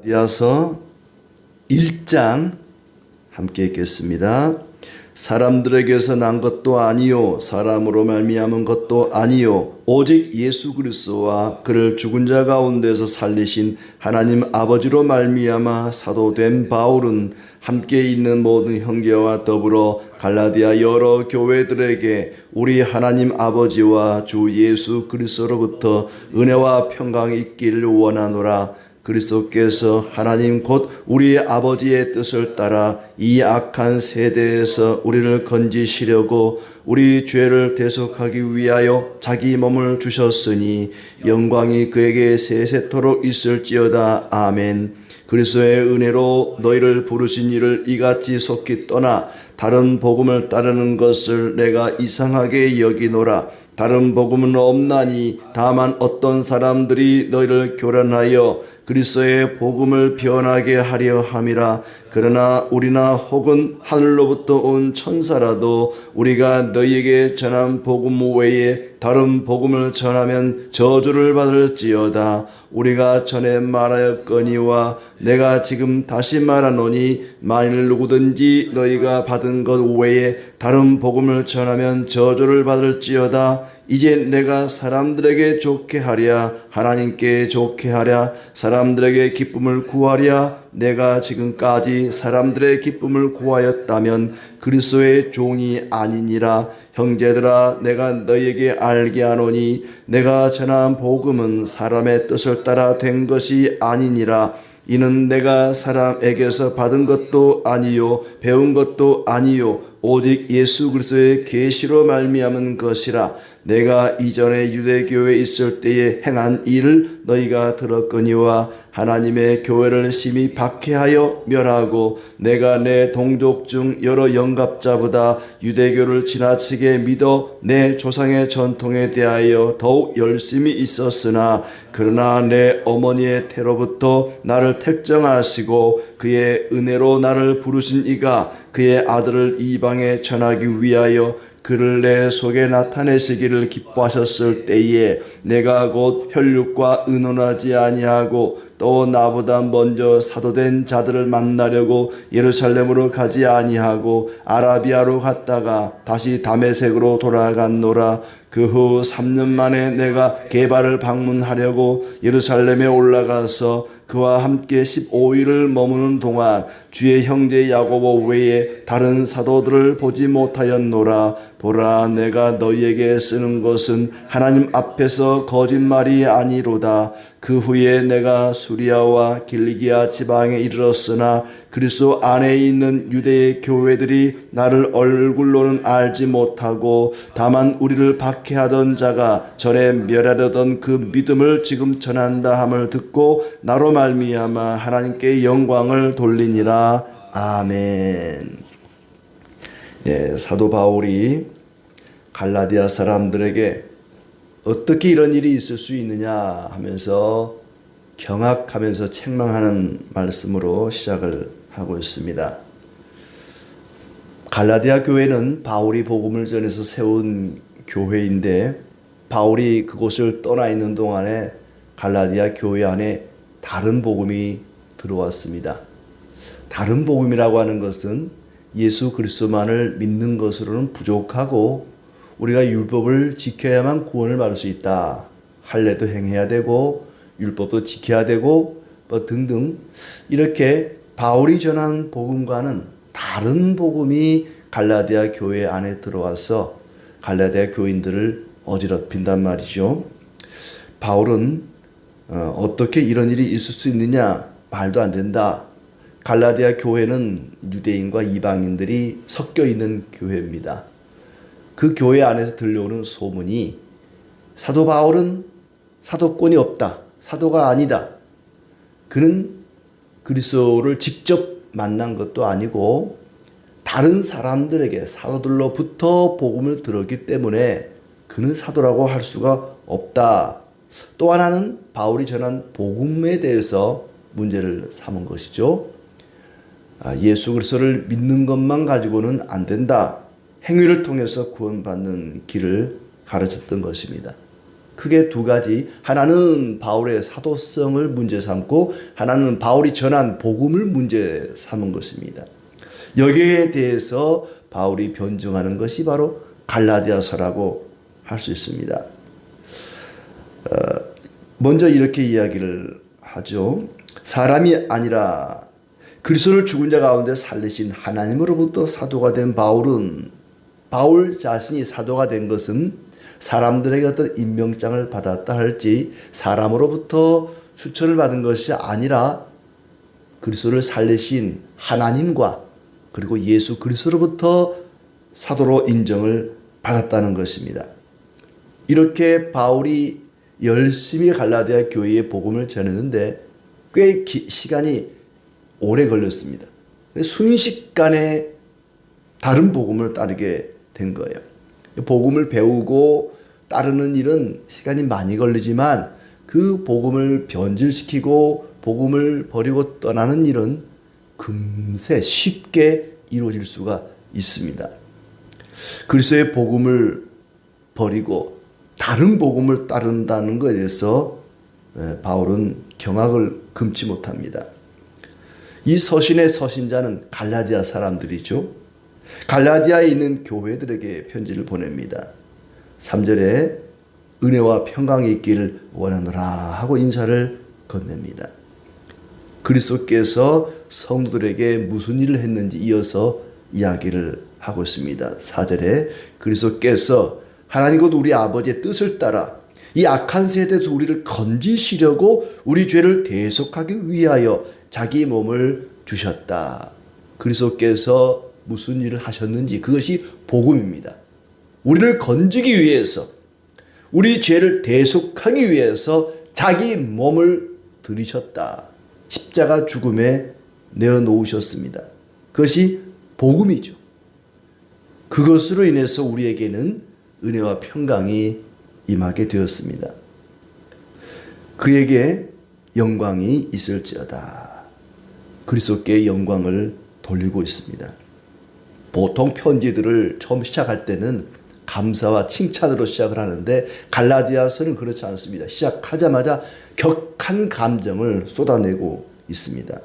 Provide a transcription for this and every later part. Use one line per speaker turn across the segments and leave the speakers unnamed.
갈라디아서 1장 함께 읽겠습니다. 사람들에게서 난 것도 아니요 사람으로 말미암은 것도 아니요 오직 예수 그리스도와 그를 죽은 자 가운데서 살리신 하나님 아버지로 말미암아 사도된 바울은 함께 있는 모든 형제와 더불어 갈라디아 여러 교회들에게 우리 하나님 아버지와 주 예수 그리스도로부터 은혜와 평강이 있기를 원하노라. 그리스도께서 하나님 곧 우리 아버지의 뜻을 따라 이 악한 세대에서 우리를 건지시려고 우리 죄를 대속하기 위하여 자기 몸을 주셨으니 영광이 그에게 세세토록 있을지어다. 아멘. 그리스도의 은혜로 너희를 부르신 이를 이같이 속히 떠나 다른 복음을 따르는 것을 내가 이상하게 여기노라. 다른 복음은 없나니 다만 어떤 사람들이 너희를 교란하여 그리스도의 복음을 변하게 하려 함이라. 그러나 우리나 혹은 하늘로부터 온 천사라도 우리가 너희에게 전한 복음 외에 다른 복음을 전하면 저주를 받을지어다. 우리가 전에 말하였거니와 내가 지금 다시 말하노니 만일 누구든지 너희가 받은 것 외에 다른 복음을 전하면 저주를 받을지어다. 이제 내가 사람들에게 좋게 하랴 하나님께 좋게 하랴 사람들에게 기쁨을 구하랴. 내가 지금까지 사람들의 기쁨을 구하였다면 그리스도의 종이 아니니라. 형제들아, 내가 너희에게 알게 하노니 내가 전한 복음은 사람의 뜻을 따라 된 것이 아니니라. 이는 내가 사람에게서 받은 것도 아니요 배운 것도 아니요 오직 예수 그리스도의 계시로 말미암은 것이라. 내가 이전에 유대교회에 있을 때에 행한 일을 너희가 들었거니와 하나님의 교회를 심히 박해하여 멸하고 내가 내 동족 중 여러 영갑자보다 유대교를 지나치게 믿어 내 조상의 전통에 대하여 더욱 열심히 있었으나 그러나 내 어머니의 태로부터 나를 택정하시고 그의 은혜로 나를 부르신 이가 그의 아들을 이방에 전하기 위하여 그를 내 속에 나타내시기를 기뻐하셨을 때에 내가 곧 혈육과 의논하지 아니하고 또 나보다 먼저 사도된 자들을 만나려고 예루살렘으로 가지 아니하고 아라비아로 갔다가 다시 다메섹으로 돌아갔노라. 그 후 3년 만에 내가 게바를 방문하려고 예루살렘에 올라가서 그와 함께 15일을 머무는 동안 주의 형제 야고보 외에 다른 사도들을 보지 못하였노라. 보라, 내가 너희에게 쓰는 것은 하나님 앞에서 거짓말이 아니로다. 그 후에 내가 수리아와 길리기아 지방에 이르렀으나 그리스도 안에 있는 유대의 교회들이 나를 얼굴로는 알지 못하고 다만 우리를 박해하던 자가 전에 멸하려던 그 믿음을 지금 전한다 함을 듣고 나로 말미암아 하나님께 영광을 돌리니라. 아멘. 네, 사도 바울이 갈라디아 사람들에게 어떻게 이런 일이 있을 수 있느냐 하면서 경악하면서 책망하는 말씀으로 시작을 하고 있습니다. 갈라디아 교회는 바울이 복음을 전해서 세운 교회인데 바울이 그곳을 떠나 있는 동안에 갈라디아 교회 안에 다른 복음이 들어왔습니다. 다른 복음이라고 하는 것은 예수 그리스도만을 믿는 것으로는 부족하고 우리가 율법을 지켜야만 구원을 받을 수 있다. 할례도 행해야 되고 율법도 지켜야 되고 뭐 등등 이렇게 바울이 전한 복음과는 다른 복음이 갈라디아 교회 안에 들어와서 갈라디아 교인들을 어지럽힌단 말이죠. 바울은 어떻게 이런 일이 있을 수 있느냐? 말도 안 된다. 갈라디아 교회는 유대인과 이방인들이 섞여 있는 교회입니다. 그 교회 안에서 들려오는 소문이 사도 바울은 사도권이 없다. 사도가 아니다. 그는 그리스도를 직접 만난 것도 아니고 다른 사람들에게 사도들로부터 복음을 들었기 때문에 그는 사도라고 할 수가 없다. 또 하나는 바울이 전한 복음에 대해서 문제를 삼은 것이죠. 예수 그리스도를 믿는 것만 가지고는 안 된다. 행위를 통해서 구원받는 길을 가르쳤던 것입니다. 크게 두 가지. 하나는 바울의 사도성을 문제 삼고 하나는 바울이 전한 복음을 문제 삼은 것입니다. 여기에 대해서 바울이 변증하는 것이 바로 갈라디아서라고 할 수 있습니다. 먼저 이렇게 이야기를 하죠. 사람이 아니라 그리스도를 죽은 자 가운데 살리신 하나님으로부터 사도가 된 바울은, 바울 자신이 사도가 된 것은 사람들에게 어떤 임명장을 받았다 할지 사람으로부터 추천을 받은 것이 아니라 그리스도를 살리신 하나님과 그리고 예수 그리스도로부터 사도로 인정을 받았다는 것입니다. 이렇게 바울이 열심히 갈라디아 교회의 복음을 전했는데 꽤 시간이 오래 걸렸습니다. 순식간에 다른 복음을 따르게 된 거예요. 복음을 배우고 따르는 일은 시간이 많이 걸리지만 그 복음을 변질시키고 복음을 버리고 떠나는 일은 금세 쉽게 이루어질 수가 있습니다. 그리스도의 복음을 버리고 다른 복음을 따른다는 것에 대해서 바울은 경악을 금치 못합니다. 이 서신의 서신자는 갈라디아 사람들이죠. 갈라디아에 있는 교회들에게 편지를 보냅니다. 3절에 은혜와 평강이 있기를 원하노라 하고 인사를 건넵니다. 그리스도께서 성도들에게 무슨 일을 했는지 이어서 이야기를 하고 있습니다. 4절에 그리스도께서 하나님 곧 우리 아버지의 뜻을 따라 이 악한 세대에서 우리를 건지시려고 우리 죄를 대속하기 위하여 자기 몸을 주셨다. 그리스도께서 무슨 일을 하셨는지 그것이 복음입니다. 우리를 건지기 위해서, 우리 죄를 대속하기 위해서 자기 몸을 들이셨다. 십자가 죽음에 내어놓으셨습니다. 그것이 복음이죠. 그것으로 인해서 우리에게는 은혜와 평강이 임하게 되었습니다. 그에게 영광이 있을지어다. 그리스도께 영광을 돌리고 있습니다. 보통 편지들을 처음 시작할 때는 감사와 칭찬으로 시작을 하는데 갈라디아서는 그렇지 않습니다. 시작하자마자 격한 감정을 쏟아내고 있습니다.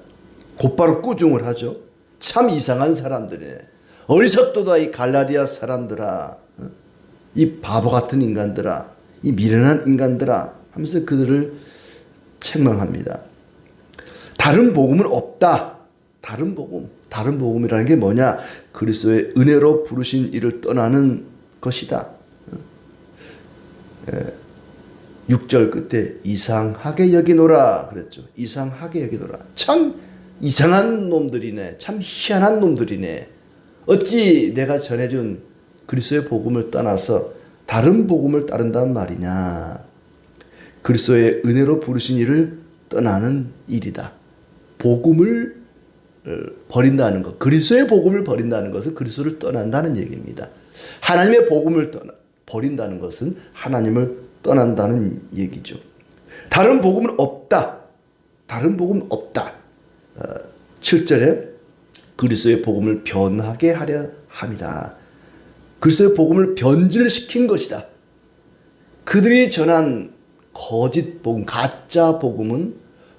곧바로 꾸중을 하죠. 참 이상한 사람들이네. 어리석도다 이 갈라디아 사람들아. 이 바보 같은 인간들아. 이 미련한 인간들아 하면서 그들을 책망합니다. 다른 복음은 없다. 다른 복음이라는 게 뭐냐? 그리스도의 은혜로 부르신 이를 떠나는 것이다. 6절 끝에 이상하게 여기노라 그랬죠. 이상하게 여기노라. 참 이상한 놈들이네. 참 희한한 놈들이네. 어찌 내가 전해준 그리스도의 복음을 떠나서 다른 복음을 따른단 말이냐. 그리스도의 은혜로 부르신 이를 떠나는 일이다. 복음을 버린다는 것, 그리스도의 복음을 버린다는 것은 그리스도를 떠난다는 얘기입니다. 하나님의 복음을 버린다는 것은 하나님을 떠난다는 얘기죠. 다른 복음은 없다. 다른 복음은 없다. 7절에 그리스도의 복음을 변하게 하려 함이다. 그리스도의 복음을 변질시킨 것이다. 그들이 전한 거짓 복음, 가짜 복음은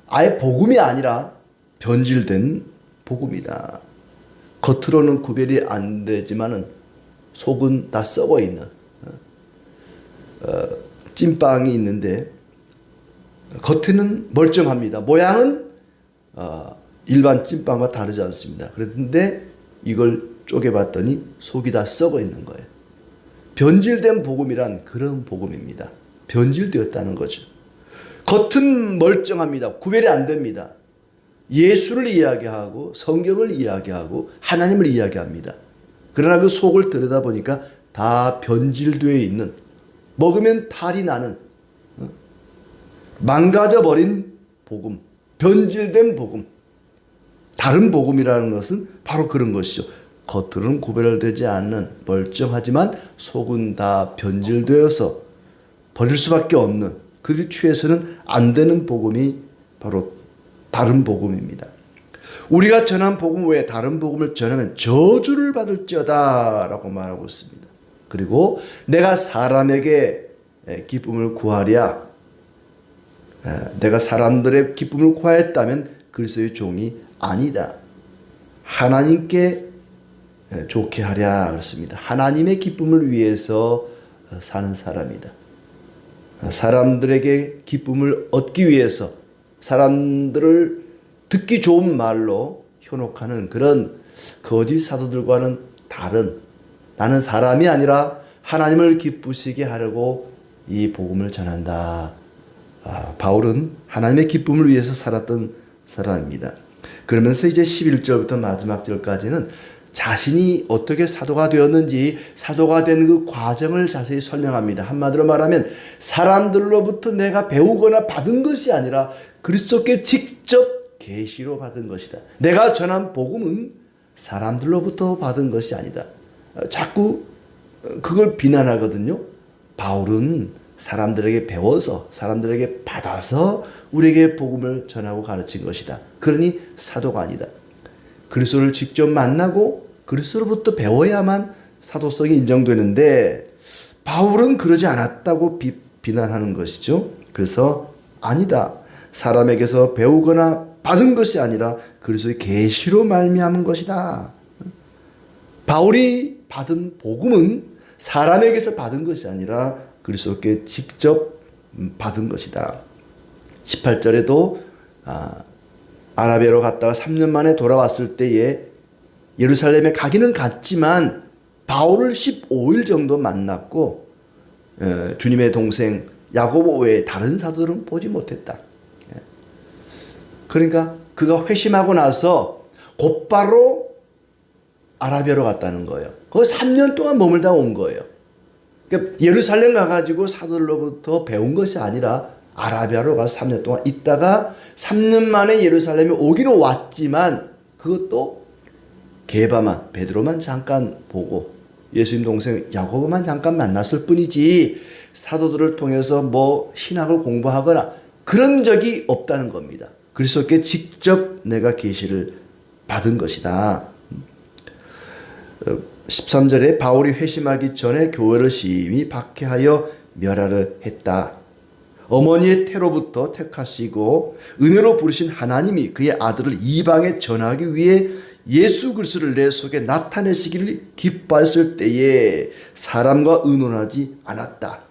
아예 복음이 아니라 변질된 복음이다. 겉으로는 구별이 안 되지만은 속은 다 썩어 있는 찐빵이 있는데 겉에는 멀쩡합니다. 모양은 일반 찐빵과 다르지 않습니다. 그런데 이걸 쪼개봤더니 속이 다 썩어 있는 거예요. 변질된 복음이란 그런 복음입니다. 변질되었다는 거죠. 겉은 멀쩡합니다. 구별이 안 됩니다. 예수를 이야기하고 성경을 이야기하고 하나님을 이야기합니다. 그러나 그 속을 들여다보니까 다 변질되어 있는, 먹으면 탈이 나는 망가져버린 복음, 변질된 복음. 다른 복음이라는 것은 바로 그런 것이죠. 겉으로는 구별되지 않는 멀쩡하지만 속은 다 변질되어서 버릴 수밖에 없는, 그들이 취해서는 안 되는 복음이 바로 다른 복음입니다. 우리가 전한 복음 외에 다른 복음을 전하면 저주를 받을지어다 라고 말하고 있습니다. 그리고 내가 사람에게 기쁨을 구하랴. 내가 사람들의 기쁨을 구하였다면 그리스도의 종이 아니다. 하나님께 좋게 하랴 그렇습니다. 하나님의 기쁨을 위해서 사는 사람이다. 사람들에게 기쁨을 얻기 위해서 사람들을 듣기 좋은 말로 현혹하는 그런 거짓 사도들과는 다른, 나는 사람이 아니라 하나님을 기쁘시게 하려고 이 복음을 전한다. 바울은 하나님의 기쁨을 위해서 살았던 사람입니다. 그러면서 이제 11절부터 마지막 절까지는 자신이 어떻게 사도가 되었는지, 사도가 된 그 과정을 자세히 설명합니다. 한마디로 말하면 사람들로부터 내가 배우거나 받은 것이 아니라 그리스도께 직접 계시로 받은 것이다. 내가 전한 복음은 사람들로부터 받은 것이 아니다. 자꾸 그걸 비난하거든요. 바울은 사람들에게 배워서, 사람들에게 받아서 우리에게 복음을 전하고 가르친 것이다. 그러니 사도가 아니다. 그리스도를 직접 만나고 그리스도로부터 배워야만 사도성이 인정되는데 바울은 그러지 않았다고 비난하는 것이죠. 그래서 아니다. 사람에게서 배우거나 받은 것이 아니라 그리스도의 계시로 말미암은 것이다. 바울이 받은 복음은 사람에게서 받은 것이 아니라 그리스도께 직접 받은 것이다. 18절에도 아라비아로 갔다가 3년 만에 돌아왔을 때에 예루살렘에 가기는 갔지만 바울을 15일 정도 만났고 주님의 동생 야고보 외에 다른 사도들은 보지 못했다. 그러니까 그가 회심하고 나서 곧바로 아라비아로 갔다는 거예요. 거기 3년 동안 머물다 온 거예요. 그러니까 예루살렘 가가지고 사도들로부터 배운 것이 아니라 아라비아로 가서 3년 동안 있다가 3년 만에 예루살렘에 오기는 왔지만 그것도 게바만, 베드로만 잠깐 보고 예수님 동생 야고보만 잠깐 만났을 뿐이지 사도들을 통해서 뭐 신학을 공부하거나 그런 적이 없다는 겁니다. 그리스도께 직접 내가 계시를 받은 것이다. 13절에 바울이 회심하기 전에 교회를 심히 박해하여 멸하려 했다. 어머니의 태로부터 택하시고 은혜로 부르신 하나님이 그의 아들을 이방에 전하기 위해 예수 그리스도를 내 속에 나타내시기를 기뻐했을 때에 사람과 의논하지 않았다.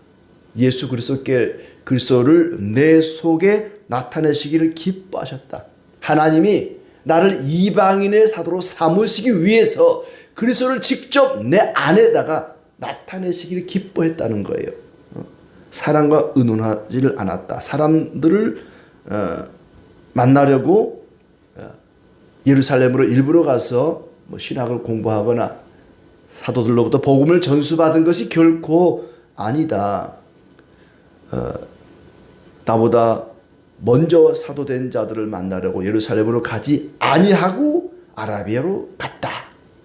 예수 그리스도를 내 속에 나타내시기를 기뻐하셨다. 하나님이 나를 이방인의 사도로 삼으시기 위해서 그리스도를 직접 내 안에다가 나타내시기를 기뻐했다는 거예요. 사람과 의논하지를 않았다. 사람들을 만나려고 예루살렘으로 일부러 가서 뭐 신학을 공부하거나 사도들로부터 복음을 전수받은 것이 결코 아니다. 나보다 먼저 사도된 자들을 만나려고 예루살렘으로 가지 아니하고 아라비아로 갔다.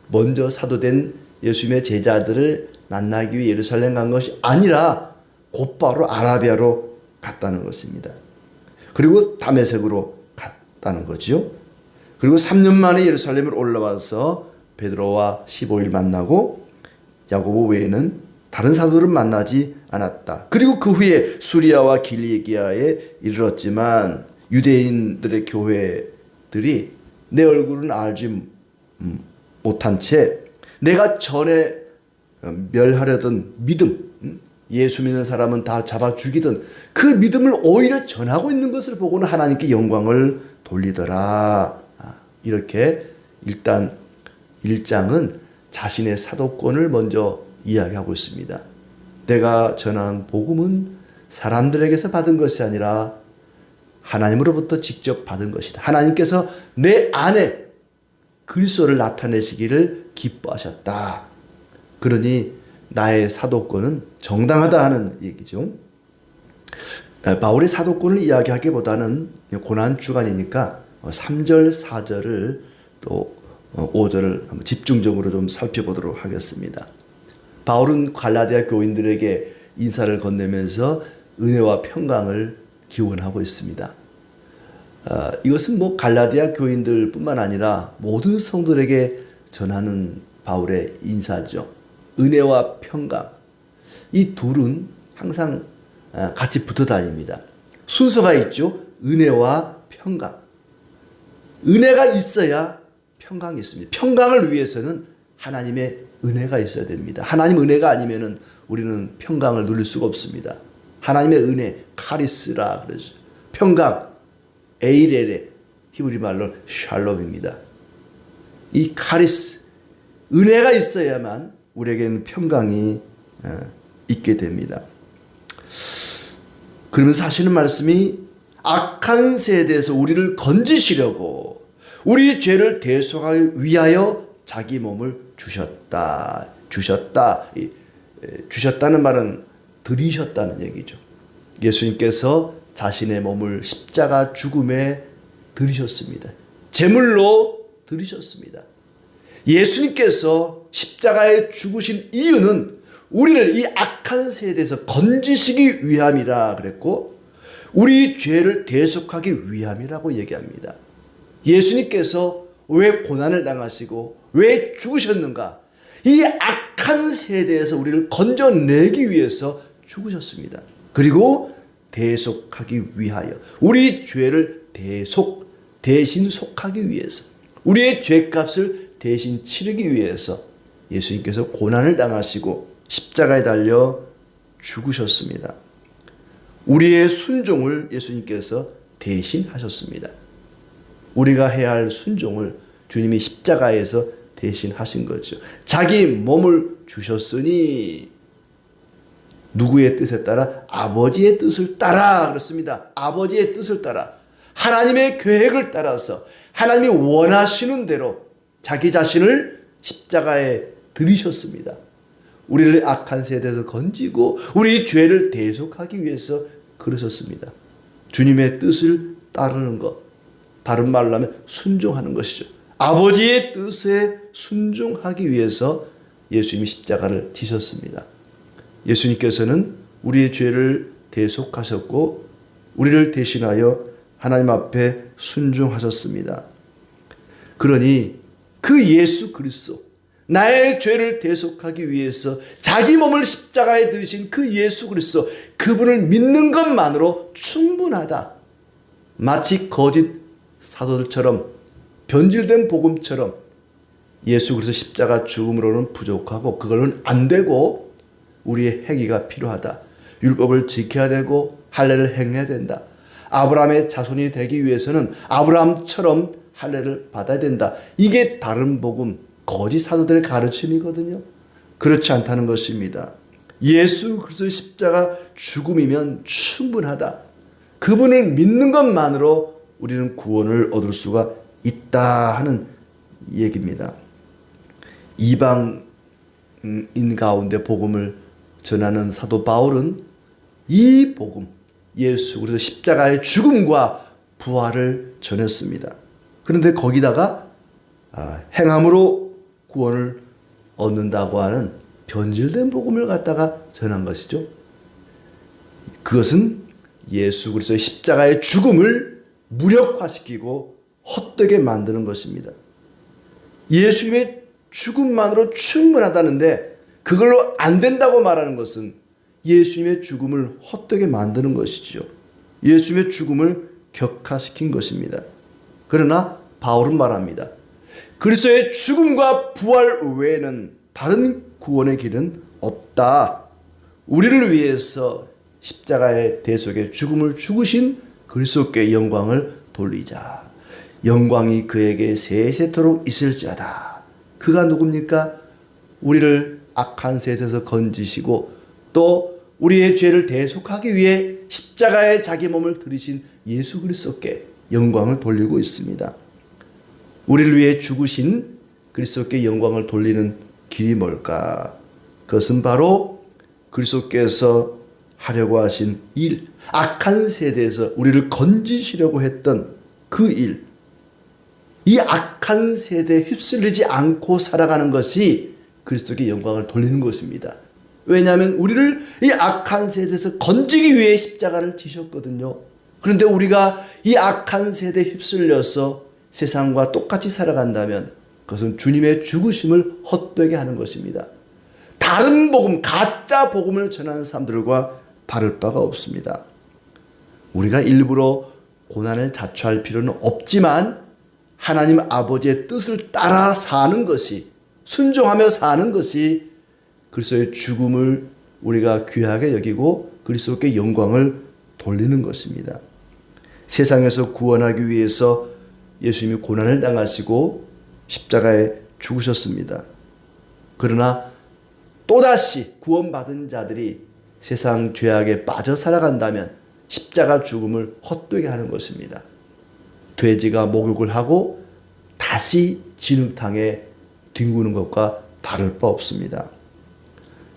먼저 사도된 예수님의 제자들을 만나기 위해 예루살렘 간 것이 아니라 곧바로 아라비아로 갔다는 것입니다. 그리고 다메섹으로 갔다는 거죠. 그리고 3년 만에 예루살렘으로 올라와서 베드로와 15일 만나고 야고보 외에는 다른 사도들은 만나지 않았다. 그리고 그 후에 수리아와 길리기아에 이르렀지만 유대인들의 교회들이 내 얼굴은 알지 못한 채 내가 전에 멸하려던 믿음, 예수 믿는 사람은 다 잡아 죽이던 그 믿음을 오히려 전하고 있는 것을 보고는 하나님께 영광을 돌리더라. 이렇게 일단 1장은 자신의 사도권을 먼저 이야기하고 있습니다. 내가 전한 복음은 사람들에게서 받은 것이 아니라 하나님으로부터 직접 받은 것이다. 하나님께서 내 안에 그리스도를 나타내시기를 기뻐하셨다. 그러니 나의 사도권은 정당하다 하는 얘기죠. 바울의 사도권을 이야기하기보다는 고난주간이니까 3절, 4절을 또 5절을 한번 집중적으로 좀 살펴보도록 하겠습니다. 바울은 갈라디아 교인들에게 인사를 건네면서 은혜와 평강을 기원하고 있습니다. 이것은 뭐 갈라디아 교인들뿐만 아니라 모든 성도들에게 전하는 바울의 인사죠. 은혜와 평강. 이 둘은 항상 같이 붙어 다닙니다. 순서가 있죠. 은혜와 평강. 은혜가 있어야 평강이 있습니다. 평강을 위해서는 하나님의 은혜가 있어야 됩니다. 하나님 은혜가 아니면은 우리는 평강을 누릴 수가 없습니다. 하나님의 은혜, 카리스라 그러죠. 평강, 에이레레, 히브리 말로 샬롬입니다. 이 카리스, 은혜가 있어야만 우리에게는 평강이 있게 됩니다. 그러면서 하시는 말씀이 악한 세대에서 우리를 건지시려고 우리 죄를 대속하기 위하여 자기 몸을 주셨다. 주셨다는 말은 드리셨다는 얘기죠. 예수님께서 자신의 몸을 십자가 죽음에 드리셨습니다. 제물로 드리셨습니다. 예수님께서 십자가에 죽으신 이유는 우리를 이 악한 세대에서 건지시기 위함이라 그랬고 우리 죄를 대속하기 위함이라고 얘기합니다. 예수님께서 왜 고난을 당하시고 왜 죽으셨는가? 이 악한 세대에서 우리를 건져내기 위해서 죽으셨습니다. 그리고 대속하기 위하여 우리 죄를 대신 속하기 위해서 우리의 죄값을 대신 치르기 위해서 예수님께서 고난을 당하시고 십자가에 달려 죽으셨습니다. 우리의 순종을 예수님께서 대신 하셨습니다. 우리가 해야 할 순종을 주님이 십자가에서 대신 하신 거죠. 자기 몸을 주셨으니 누구의 뜻에 따라? 아버지의 뜻을 따라 그렇습니다. 아버지의 뜻을 따라 하나님의 계획을 따라서 하나님이 원하시는 대로 자기 자신을 십자가에 들이셨습니다. 우리를 악한 세대에서 건지고 우리 죄를 대속하기 위해서 그러셨습니다. 주님의 뜻을 따르는 것, 다른 말로 하면 순종하는 것이죠. 아버지의 뜻에 순종하기 위해서 예수님이 십자가를 지셨습니다. 예수님께서는 우리의 죄를 대속하셨고 우리를 대신하여 하나님 앞에 순종하셨습니다. 그러니 그 예수 그리스도, 나의 죄를 대속하기 위해서 자기 몸을 십자가에 들이신 그 예수 그리스도, 그분을 믿는 것만으로 충분하다. 마치 거짓 사도들처럼 변질된 복음처럼 예수 그리스도 십자가 죽음으로는 부족하고 그걸로는 안 되고 우리의 행위가 필요하다. 율법을 지켜야 되고 할례를 행해야 된다. 아브라함의 자손이 되기 위해서는 아브라함처럼 할례를 받아야 된다. 이게 다른 복음, 거짓 사도들의 가르침이거든요. 그렇지 않다는 것입니다. 예수 그리스도의 십자가 죽음이면 충분하다. 그분을 믿는 것만으로 우리는 구원을 얻을 수가 있다 하는 얘기입니다. 이방인 가운데 복음을 전하는 사도 바울은 이 복음, 예수 그리스도 십자가의 죽음과 부활을 전했습니다. 그런데 거기다가 행함으로 구원을 얻는다고 하는 변질된 복음을 갖다가 전한 것이죠. 그것은 예수 그리스도의 십자가의 죽음을 무력화시키고 헛되게 만드는 것입니다. 예수님의 죽음만으로 충분하다는데 그걸로 안 된다고 말하는 것은 예수님의 죽음을 헛되게 만드는 것이죠. 예수님의 죽음을 격화시킨 것입니다. 그러나 바울은 말합니다. 그리스도의 죽음과 부활 외에는 다른 구원의 길은 없다. 우리를 위해서 십자가의 대속의 죽음을 죽으신 그리스도께 영광을 돌리자. 영광이 그에게 세세토록 있을지어다. 그가 누굽니까? 우리를 악한 세대에서 건지시고 또 우리의 죄를 대속하기 위해 십자가에 자기 몸을 들이신 예수 그리스도께 영광을 돌리고 있습니다. 우리를 위해 죽으신 그리스도께 영광을 돌리는 길이 뭘까? 그것은 바로 그리스도께서 하려고 하신 일, 악한 세대에서 우리를 건지시려고 했던 그 일, 이 악한 세대에 휩쓸리지 않고 살아가는 것이 그리스도께 영광을 돌리는 것입니다. 왜냐하면 우리를 이 악한 세대에서 건지기 위해 십자가를 지셨거든요. 그런데 우리가 이 악한 세대에 휩쓸려서 세상과 똑같이 살아간다면 그것은 주님의 죽으심을 헛되게 하는 것입니다. 다른 복음, 가짜 복음을 전하는 사람들과 다를 바가 없습니다. 우리가 일부러 고난을 자초할 필요는 없지만 하나님 아버지의 뜻을 따라 사는 것이, 순종하며 사는 것이 그리스도의 죽음을 우리가 귀하게 여기고 그리스도께 영광을 돌리는 것입니다. 세상에서 구원하기 위해서 예수님이 고난을 당하시고 십자가에 죽으셨습니다. 그러나 또다시 구원받은 자들이 세상 죄악에 빠져 살아간다면 십자가 죽음을 헛되게 하는 것입니다. 돼지가 목욕을 하고 다시 진흙탕에 뒹구는 것과 다를 바 없습니다.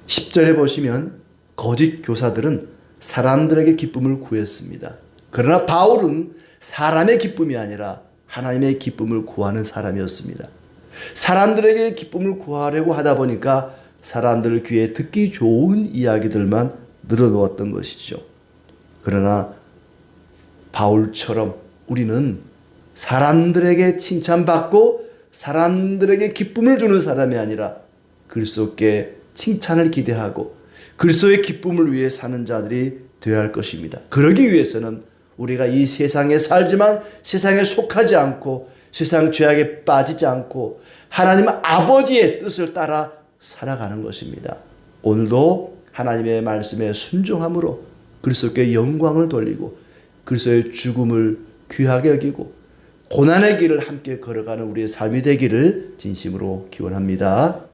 10절에 보시면 거짓 교사들은 사람들에게 기쁨을 구했습니다. 그러나 바울은 사람의 기쁨이 아니라 하나님의 기쁨을 구하는 사람이었습니다. 사람들에게 기쁨을 구하려고 하다 보니까 사람들 귀에 듣기 좋은 이야기들만 늘어놓았던 것이죠. 그러나 바울처럼 우리는 사람들에게 칭찬받고 사람들에게 기쁨을 주는 사람이 아니라 그리스도께 칭찬을 기대하고 그리스도의 기쁨을 위해 사는 자들이 되어야 할 것입니다. 그러기 위해서는 우리가 이 세상에 살지만 세상에 속하지 않고 세상 죄악에 빠지지 않고 하나님 아버지의 뜻을 따라 살아가는 것입니다. 오늘도 하나님의 말씀에 순종함으로 그리스도께 영광을 돌리고 그리스도의 죽음을 귀하게 여기고 고난의 길을 함께 걸어가는 우리의 삶이 되기를 진심으로 기원합니다.